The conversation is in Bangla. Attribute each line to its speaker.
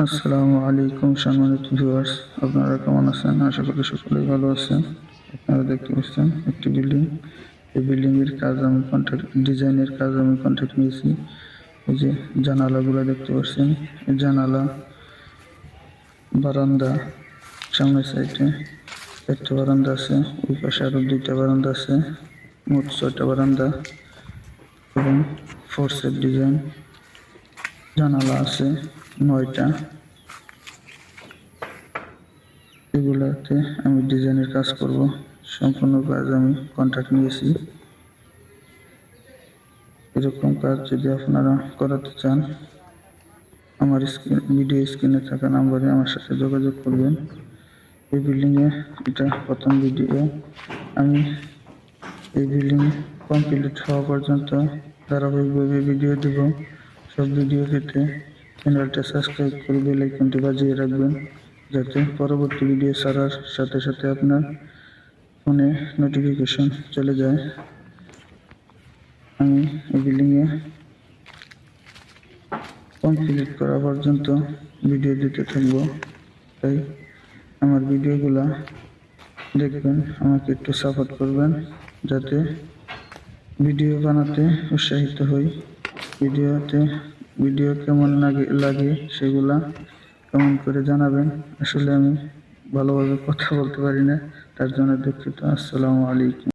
Speaker 1: আসসালামু আলাইকুম সম্মানিত ভিউয়ার্স, আপনারা কেমন আছেন? আশা করি সকলেই ভালো আছেন। আপনারা দেখতে পাচ্ছেন একটি বিল্ডিং। এই বিল্ডিং এর কাজ আমি ডিজাইনের কাজ আমি কন্ট্রাক্ট নিয়েছি। এই যে জানালাগুলো দেখতে পাচ্ছেন, এই জানালা, বারান্দা, সামনের সাইডে একটা বারান্দা আছে, ওই পাশে আরো দুইটা বারান্দা আছে, মোট 6টা বারান্দা এবং ফোর্সের ডিজাইন। জানালা আছে 9টা। এগুলাতে আমি ডিজাইনের কাজ করব। সম্পূর্ণ কাজ আমি কন্ট্রাক্ট নিয়েছি। এরকম কাজ যদি আপনারা করাতে চান, আমার ভিডিও স্ক্রিনে থাকা নাম্বারে আমার সাথে যোগাযোগ করবেন। এই বিল্ডিংয়ে এটা প্রথম ভিডিও। আমি এই বিল্ডিং কমপ্লিট হওয়া পর্যন্ত ধারাবাহিকভাবে ভিডিও দেব। সব ভিডিও পেতে চ্যানেলটা সাবস্ক্রাইব করে বেল আইকনটি বাজিয়ে রাখবেন, যাতে পরবর্তী ভিডিও ছাড়ার সাথে সাথে আপনার ফোনে নোটিফিকেশন চলে যায়। আমি এই বিল্ডিংয়ে কমপ্লিট করা পর্যন্ত ভিডিও দিতে থাকবো, তাই আমার ভিডিওগুলা দেখবেন, আমাকে একটু সাপোর্ট করবেন যাতে ভিডিও বানাতে উৎসাহিত হই। ভিডিও কেমন লাগে সেগুলা কমেন্ট করে জানাবেন। আসলে আমি ভালোভাবে কথা বলতে পারি না, তার জন্য দুঃখিত। আসসালামু আলাইকুম।